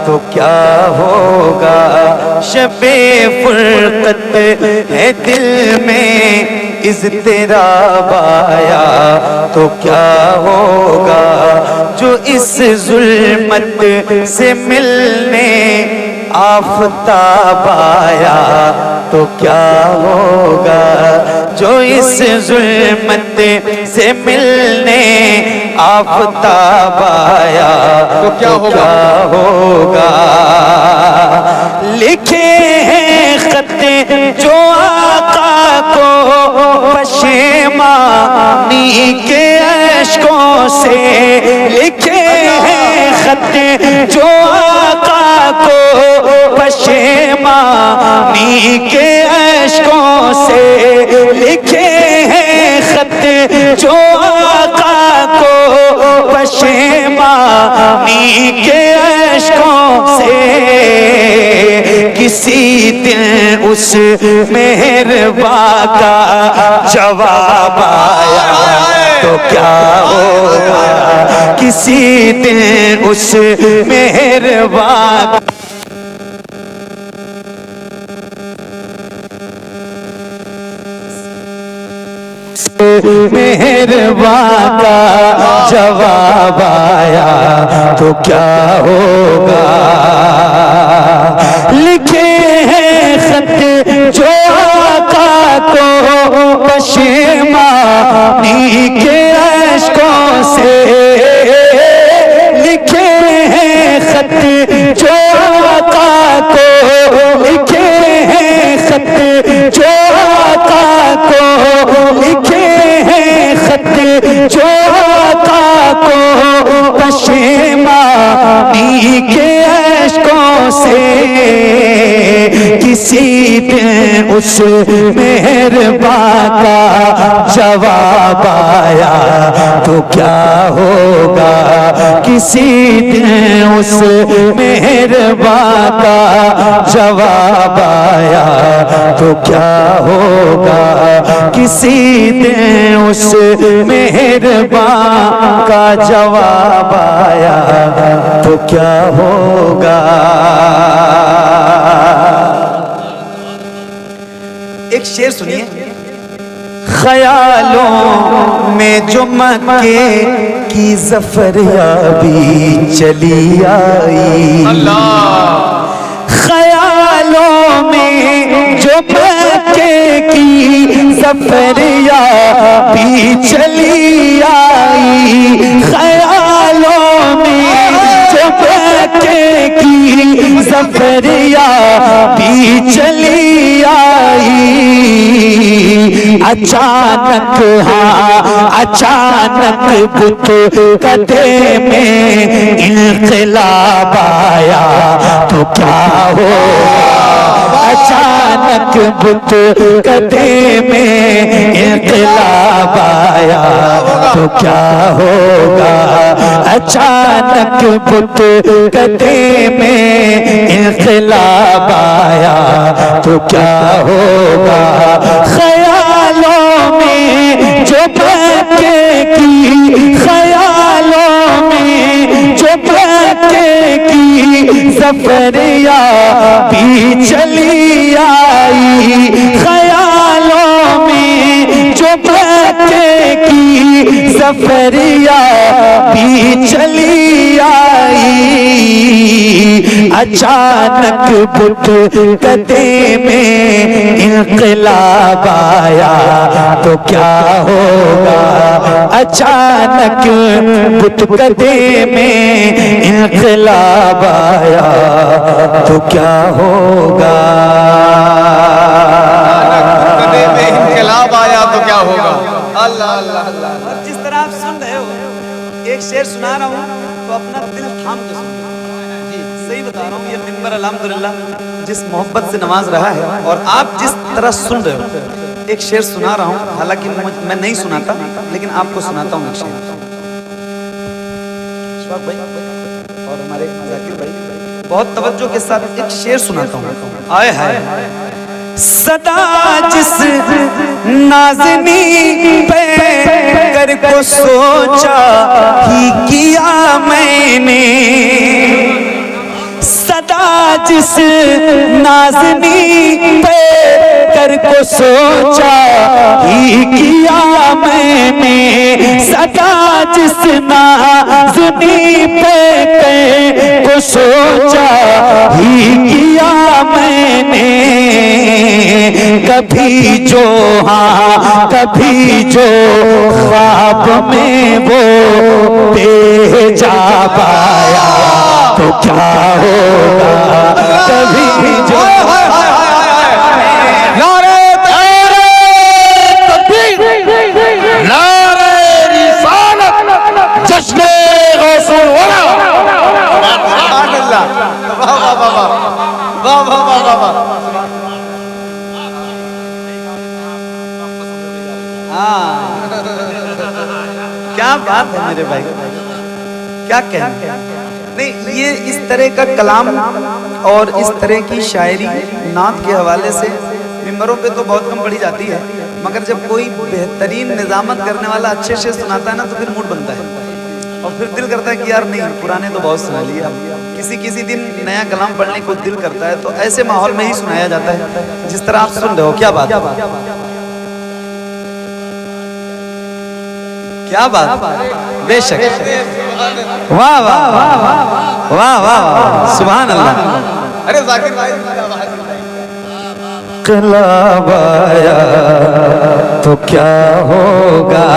तो क्या होगा। शबे फुरकत है दिल में इज़्तिराब आया तो क्या होगा। जो इस जुल्मत से मिलने आफ़ताब आया तो क्या होगा। जो इस जुल्मत से मिलने आफ़ताब आया तो क्या होगा। लिखे हैं खत जो आका को पशेमानी के अश्कों से। लिखे हैं खत जो आका को पशेमानी के अश्कों से। लिखे हैं खत जो आका को पशेमानी के अश्कों से। किसी दिन उस मेहरबा का जवाब आया तो क्या होगा। किसी दिन उस मेहरबा मेहरबा का जवाब आया तो क्या होगा। लिखे हैं खत जो आका को पशेमानी के अश्कों से। लिखे हैं खत जो आका को। लिखे हैं खत जो आका को। लिखे हैं खत जो आका को पशेमानी के अश्कों से। किसी दिन उस मेहरबा का जवाब आया तो क्या होगा। किसी दिन उस मेहरबा का जवाब आया तो क्या होगा। किसी दिन उस मेहरबा का जवाब आया तो क्या होगा। एक शेर सुनिए। ख्यालों में जो मक्के की ज़फ़र याबी चली आई। ख्यालों में जो मक्के की ज़फ़र याबी चली आई। ख्यालों में जो मक्के की ज़फ़र याबी चली आई। अचानक अचानक बुत कदे में इनक़िलाब आया तो क्या होगा। अचानक बुत कदे में इनक़िलाब आया तो क्या होगा। अचानक बुत कदे में इनक़िलाब आया तो क्या होगा। ख्यालों में जो मक्के की। ख्यालों में जो मक्के की ज़फ़र याबी चली आई। ख्यालों में जो मक्के की ज़फ़र याबी चली आई। अचानक बुत कदे में इनक़िलाब आया तो क्या होगा। अचानक बुत कदे में इनक़िलाब आया तो क्या होगा। कदे में इनक़िलाब आया तो क्या होगा। अल्लाह अल्लाह अल्लाह। जिस तरह आप सुन रहे हो एक शेर सुना रहा हूँ तो अपना दिल थाम के सुनो। सही बता रहा हूँ। ये मिंबर अल्हम्दुलिल्लाह जिस मोहब्बत से नवाज रहा है और आप जिस तरह सुन रहे हो। एक शेर सुना रहा हूँ। हालांकि मैं नहीं सुनाता लेकिन आपको सुनाता हूँ एक शेर। अशफाक भाई और हमारे जाकिर भाई बहुत तवज्जो के साथ एक शेर सुनाता हूँ। आए हाय। सदा जिस नाज़नी पे कर को सोचा ही किया मैंने। जिस नाज़नी पे कर को सोचा ही किया मैंने, सदा जिस नाज़नी पे कर को सोचा ही किया मैंने। कभी जो हाँ कभी जो ख्वाब में वो भेजा पाया तो क्या होगा, कभी जो नारे तकबीर, नारे रिसालत, जश्न गौसुल वरा। वाह वाह वाह वाह वाह वाह वाह वाह। क्या बात है मेरे भाई, क्या कहें। नहीं, ये इस तरह का कलाम और इस तरह की शायरी नात के हवाले से मिंबरों पे तो बहुत कम पढ़ी जाती है, मगर जब कोई बेहतरीन निजामत करने वाला अच्छे से सुनाता है ना तो फिर मूड बनता है और फिर दिल करता है कि यार नहीं, पुराने तो बहुत सुना लिए, किसी किसी दिन नया कलाम पढ़ने को दिल करता है। तो ऐसे माहौल में ही सुनाया जाता है जिस तरह आप सुन रहे हो। क्या बात, क्या बात, बेशक, वाह वाह वाह वाह वाह, सुभान अल्लाह। अरे जाकिर भाई, इंकलाब आया तो क्या होगा,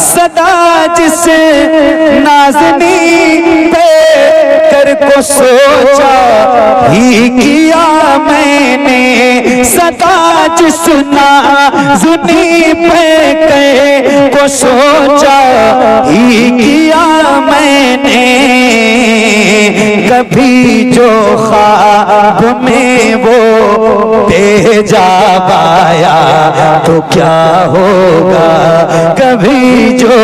सदा जिस नाज़नी पे कर को सोचा ही किया मैंने, सदा जिस नाज़नी पे कर को सोचा ही किया मैंने। कभी जो ख्वाब में वो भेजा पाया तो क्या होगा, कभी जो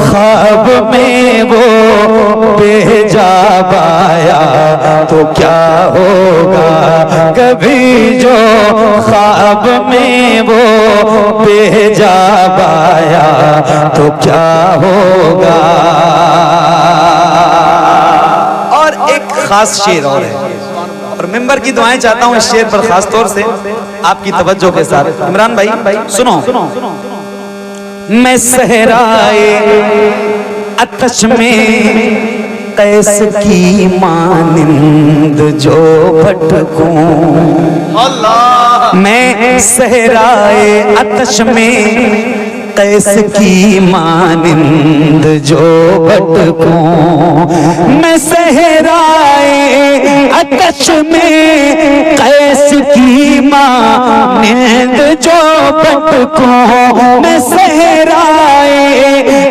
ख्वाब में वो भेजा पाया तो क्या होगा, कभी जो ख्वाब में वो भेजा पाया तो क्या होगा। खास शेर और है, और मिंबर की दुआएं चाहता हूं इस शेर पर खास तौर से आपकी तवज्जो के साथ। इमरान भाई सुनो। मैं सहराए आतश में कैस की मानिंद जो भटकूं, मैं सहराए आतश में कैस की मानिंद जो भटकूं, मैं सहराए आतश में कैस की मानिंद जो भटकूं, मैं सहराए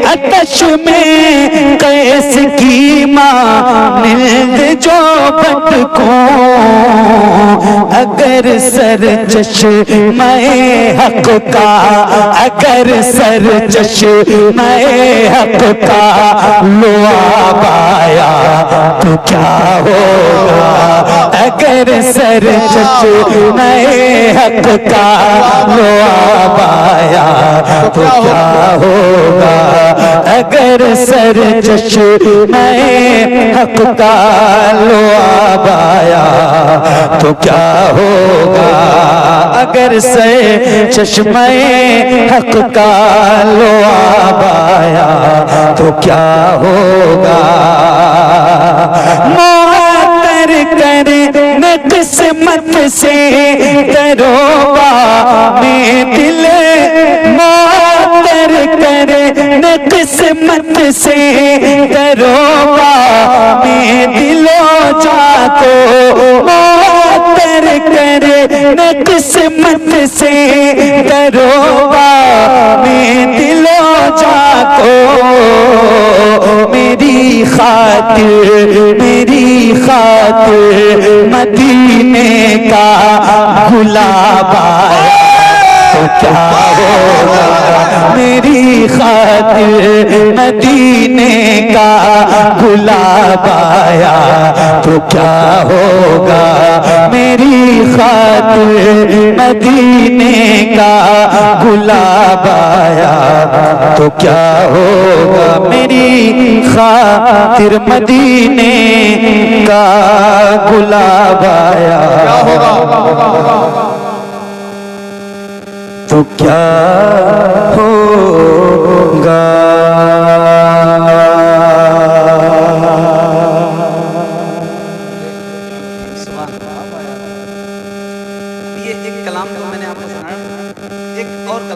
आतश में कैस की मानिंद जो भटकूं। अगर सर चश्मे हक का, अगर सर चश्मे हक का लुआब आया तो क्या होगा, अगर सर चश्मे हक का लुआब आया तो क्या होगा, अगर सर चश्मे हक का लुआब आया तो क्या होगा, अगर सर चश्मे हक का लुआब आया तो क्या होगा। मुअत्तर करने किस्मत से दरोगा में दिल, मुअत्तर करने किस्मत से दरोगा में दिलो जाको, मुअत्तर करने किस्मत से दरोगा में दिलो जाको। मेरी खातिर, मेरी खातिर मदीने का गुलाब आया तो क्या होगा, मेरी खातिर मदीने का गुलाब आया तो क्या होगा, मेरी खातिर मदीने का गुलाब आया तो क्या होगा, मेरी खातिर मदीने का गुलाब आया क्या होगा? तो क्या होगा? ये एक कलाम जो मैंने आपको सुनाया, एक और कलाम